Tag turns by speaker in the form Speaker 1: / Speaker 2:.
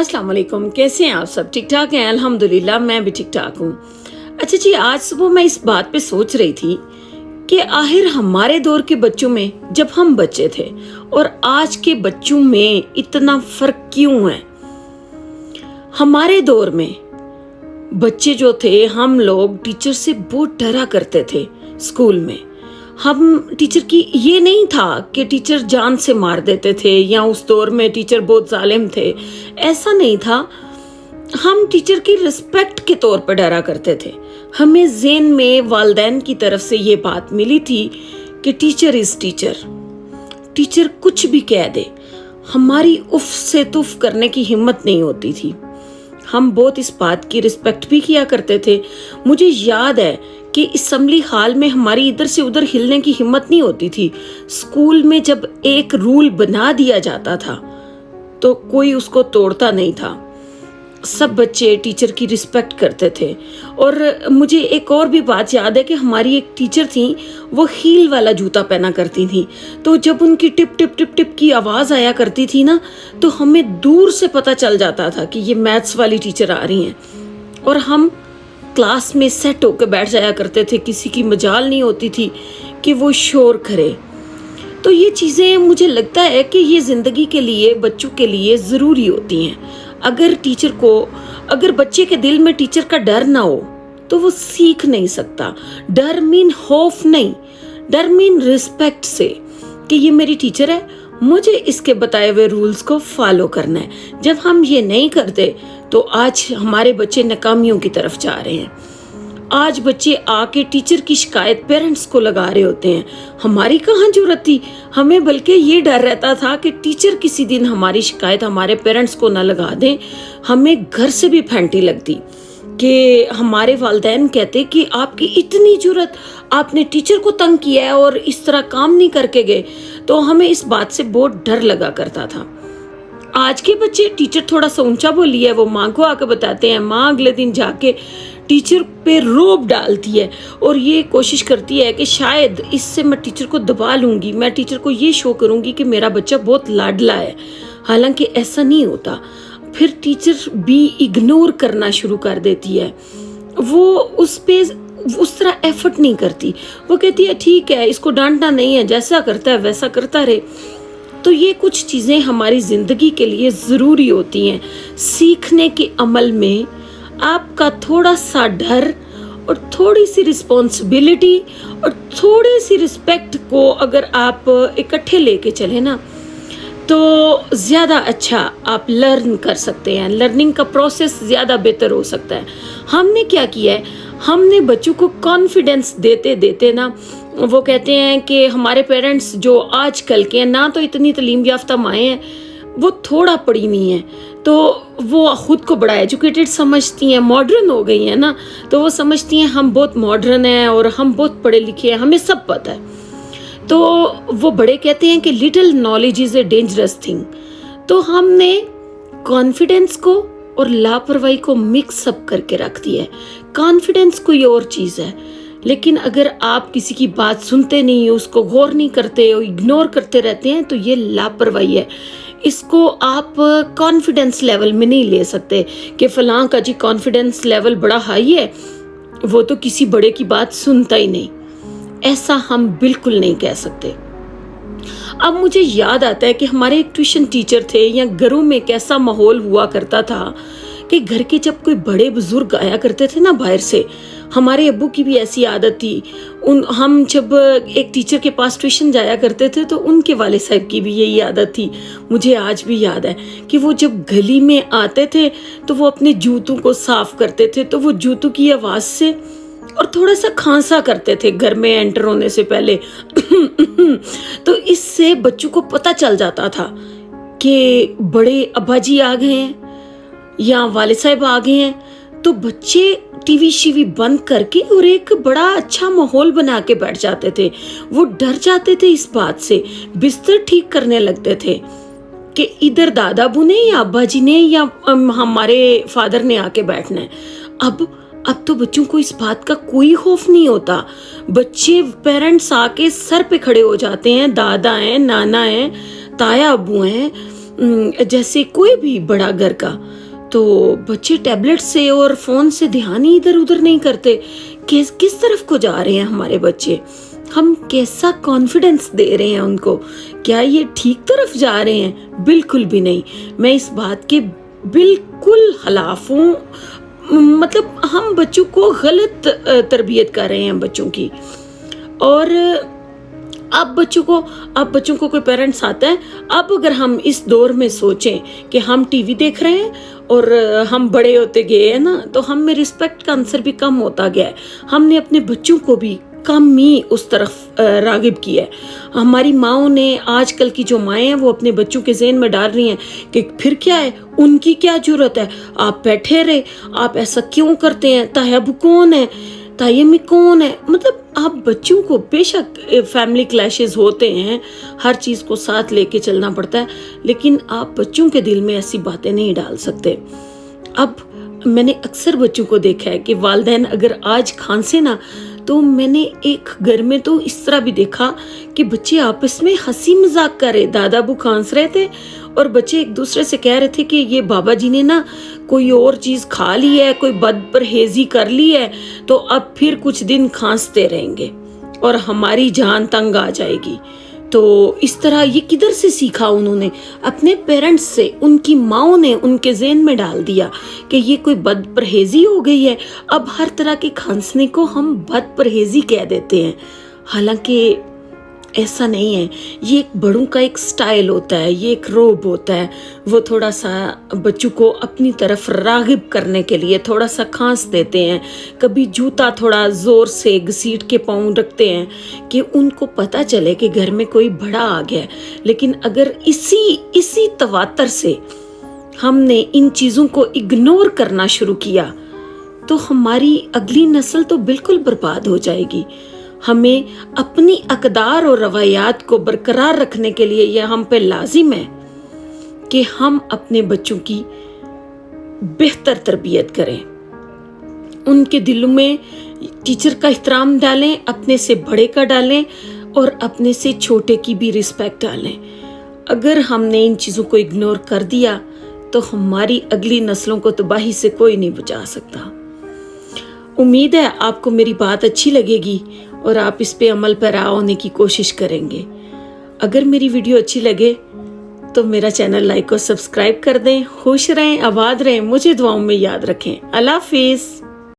Speaker 1: अस्सलाम वालेकुम। कैसे हैं आप सब? ठीक ठाक हैं? अल्हम्दुलिल्लाह मैं भी ठीक ठाक हूँ। अच्छा जी, आज सुबह मैं इस बात पे सोच रही थी कि आखिर हमारे दौर के बच्चों में, जब हम बच्चे थे, और आज के बच्चों में इतना फर्क क्यों है। हमारे दौर में बच्चे जो थे, हम लोग टीचर से बहुत डरा करते थे। स्कूल में हम टीचर की, ये नहीं था कि टीचर जान से मार देते थे या उस दौर में टीचर बहुत जालिम थे, ऐसा नहीं था। हम टीचर की रिस्पेक्ट के तौर पर डरा करते थे। हमें ज़हन में वालिदैन की तरफ से ये बात मिली थी कि टीचर इज़ टीचर, टीचर कुछ भी कह दे, हमारी उफ से तुफ करने की हिम्मत नहीं होती थी। हम बहुत इस बात की रिस्पेक्ट भी किया करते थे। मुझे याद है कि असेंबली हॉल में हमारी इधर से उधर हिलने की हिम्मत नहीं होती थी। स्कूल में जब एक रूल बना दिया जाता था तो कोई उसको तोड़ता नहीं था। सब बच्चे टीचर की रिस्पेक्ट करते थे। और मुझे एक और भी बात याद है कि हमारी एक टीचर थी, वो हील वाला जूता पहना करती थी। तो जब उनकी टिप टिप टिप टिप की आवाज़ आया करती थी ना, तो हमें दूर से पता चल जाता था कि ये मैथ्स वाली टीचर आ रही हैं। और हम क्लास में सेट होकर बैठ जाया करते थे, किसी की मजाल नहीं होती थी कि वो शोर करे। तो ये चीज़ें मुझे लगता है कि ये ज़िंदगी के लिए, बच्चों के लिए ज़रूरी होती हैं। अगर बच्चे के दिल में टीचर का डर ना हो तो वो सीख नहीं सकता। डर मीन खौफ नहीं, डर मीन रिस्पेक्ट से कि ये मेरी टीचर है, मुझे इसके बताए हुए रूल्स को फॉलो करना है। जब हम ये नहीं करते तो आज हमारे बच्चे नाकामियों की तरफ जा रहे हैं। आज बच्चे आके टीचर की शिकायत पेरेंट्स को लगा रहे होते हैं। हमारी कहाँ जरूरत थी, हमें बल्कि ये डर रहता था कि टीचर किसी दिन हमारी शिकायत हमारे पेरेंट्स को ना लगा दें। हमें घर से भी फैंटी लगती कि हमारे वालिदैन कहते कि आपकी इतनी जरूरत, आपने टीचर को तंग किया है और इस तरह काम नहीं करके गए। तो हमें इस बात से बहुत डर लगा करता था। आज के बच्चे, टीचर थोड़ा सा ऊंचा बोली है, वो माँ को आकर बताते हैं, माँ अगले दिन जाके टीचर पे रोब डालती है और ये कोशिश करती है कि शायद इससे मैं टीचर को दबा लूंगी, मैं टीचर को ये शो करूंगी कि मेरा बच्चा बहुत लाडला है। हालांकि ऐसा नहीं होता। फिर टीचर भी इग्नोर करना शुरू कर देती है। वो उस पे उस तरह एफर्ट नहीं करती। वो कहती है ठीक है, इसको डांटना नहीं है, जैसा करता है वैसा करता रहे। तो ये कुछ चीज़ें हमारी ज़िंदगी के लिए ज़रूरी होती हैं। सीखने के अमल में आपका थोड़ा सा डर और थोड़ी सी रिस्पॉन्सिबिलिटी और थोड़ी सी रिस्पेक्ट को अगर आप इकट्ठे लेके चले ना, तो ज़्यादा अच्छा आप लर्न कर सकते हैं। लर्निंग का प्रोसेस ज़्यादा बेहतर हो सकता है। हमने क्या किया है, हमने बच्चों को कॉन्फिडेंस देते देते ना, वो कहते हैं कि हमारे पेरेंट्स जो आजकल के हैं ना, तो इतनी तालीम याफ्ता माएँ हैं, वो थोड़ा पढ़ी हुई हैं, तो वो खुद को बड़ा एजुकेटेड समझती हैं, मॉडर्न हो गई हैं ना, तो वो समझती हैं हम बहुत मॉडर्न हैं और हम बहुत पढ़े लिखे हैं, हमें सब पता है। तो वो बड़े कहते हैं कि little knowledge is a dangerous thing. तो हमने कॉन्फिडेंस को और लापरवाही को मिक्स अप करके रख दिया है। कॉन्फिडेंस कोई और चीज़ है, लेकिन अगर आप किसी की बात सुनते नहीं हो, उसको गौर नहीं करते हो, इग्नोर करते रहते हैं, तो ये लापरवाही है। इसको आप कॉन्फिडेंस लेवल में नहीं ले सकते कि फलां का जी कॉन्फिडेंस लेवल बड़ा हाई है, वो तो किसी बड़े की बात सुनता ही नहीं। ऐसा हम बिल्कुल नहीं कह सकते। अब मुझे याद आता है कि हमारे एक ट्यूशन टीचर थे, या घरों में कैसा माहौल हुआ करता था कि घर के जब कोई बड़े बुजुर्ग आया करते थे ना बाहर से, हमारे अब्बू की भी ऐसी आदत थी। हम जब एक टीचर के पास ट्यूशन जाया करते थे तो उनके वाले साहब की भी यही आदत थी। मुझे आज भी याद है कि वो जब गली में आते थे तो वो अपने जूतों को साफ करते थे, तो वो जूतों की आवाज़ से और थोड़ा सा खांसा करते थे घर में एंटर होने से पहले। तो इससे बच्चों को पता चल जाता था कि बड़े अब्बा जी आ गए हैं या वाले साहब आ गए हैं। तो बच्चे टीवी शीवी बंद करके और एक बड़ा अच्छा माहौल बना के बैठ जाते थे। वो डर जाते थे इस बात से, बिस्तर ठीक करने लगते थे कि इधर दादा अबू ने या अब्बा जी ने या हमारे फादर ने आके बैठना है। अब तो बच्चों को इस बात का कोई खौफ नहीं होता। बच्चे, पेरेंट्स आके सर पे खड़े हो जाते हैं, दादा हैं, नाना हैं, ताया अबू हैं, जैसे कोई भी बड़ा घर का, तो बच्चे टैबलेट से और फोन से ध्यान ही इधर उधर नहीं करते। किस तरफ को जा रहे हैं हमारे बच्चे, हम कैसा कॉन्फिडेंस दे रहे हैं उनको, क्या ये ठीक तरफ जा रहे हैं? बिल्कुल भी नहीं। मैं इस बात के बिल्कुल खिलाफ हूँ। मतलब हम बच्चों को गलत तरबियत कर रहे हैं बच्चों की। और अब बच्चों को कोई पेरेंट्स आता है, अब अगर हम इस दौर में सोचें कि हम टीवी देख रहे हैं और हम बड़े होते गए हैं ना, तो हम में रिस्पेक्ट का आंसर भी कम होता गया है। हमने अपने बच्चों को भी कम ही उस तरफ रागिब किया है। हमारी माओं ने, आजकल की जो माएँ हैं वो अपने बच्चों के ज़हन में डाल रही हैं कि फिर क्या है, उनकी क्या जरूरत है, आप बैठे रहे, आप ऐसा क्यों करते हैं, तायब कौन है, तायमी कौन है। मतलब आप बच्चों को, बेशक फैमिली क्लैशेस होते हैं, हर चीज़ को साथ लेके चलना पड़ता है, लेकिन आप बच्चों के दिल में ऐसी बातें नहीं डाल सकते। अब मैंने अक्सर बच्चों को देखा है कि वालिदैन अगर आज खांसे ना, तो मैंने एक घर में तो इस तरह भी देखा कि बच्चे आपस में हंसी मजाक कर रहे, दादा अबू खांस रहे थे और बच्चे एक दूसरे से कह रहे थे कि ये बाबा जी ने ना कोई और चीज़ खा ली है, कोई बदपरहेजी कर ली है, तो अब फिर कुछ दिन खांसते रहेंगे और हमारी जान तंग आ जाएगी। तो इस तरह ये किधर से सीखा उन्होंने? अपने पेरेंट्स से। उनकी माओ ने उनके ज़हन में डाल दिया कि ये कोई बदपरहेजी हो गई है। अब हर तरह के खांसने को हम बदपरहेजी कह देते हैं, हालांकि ऐसा नहीं है। ये एक बड़ों का एक स्टाइल होता है, ये एक रोब होता है। वो थोड़ा सा बच्चों को अपनी तरफ रागिब करने के लिए थोड़ा सा खांस देते हैं, कभी जूता थोड़ा ज़ोर से घसीट के पाँव रखते हैं कि उनको पता चले कि घर में कोई बड़ा आ गया है। लेकिन अगर इसी तवातर से हमने इन चीज़ों को इग्नोर करना शुरू किया, तो हमारी अगली नस्ल तो बिल्कुल बर्बाद हो जाएगी। हमें अपनी अक़दार और रवायात को बरकरार रखने के लिए यह हम पे लाजिम है कि हम अपने बच्चों की बेहतर तरबियत करें, उनके दिलों में टीचर का एहतराम डालें, अपने से बड़े का डालें और अपने से छोटे की भी रिस्पेक्ट डालें। अगर हमने इन चीज़ों को इग्नोर कर दिया तो हमारी अगली नस्लों को तबाही से कोई नहीं बचा सकता। उम्मीद है आपको मेरी बात अच्छी लगेगी और आप इस पे अमल पैरा होने की कोशिश करेंगे। अगर मेरी वीडियो अच्छी लगे तो मेरा चैनल लाइक और सब्सक्राइब कर दें। खुश रहें, आबाद रहें, मुझे दुआओं में याद रखें। अल्लाह हाफिज़।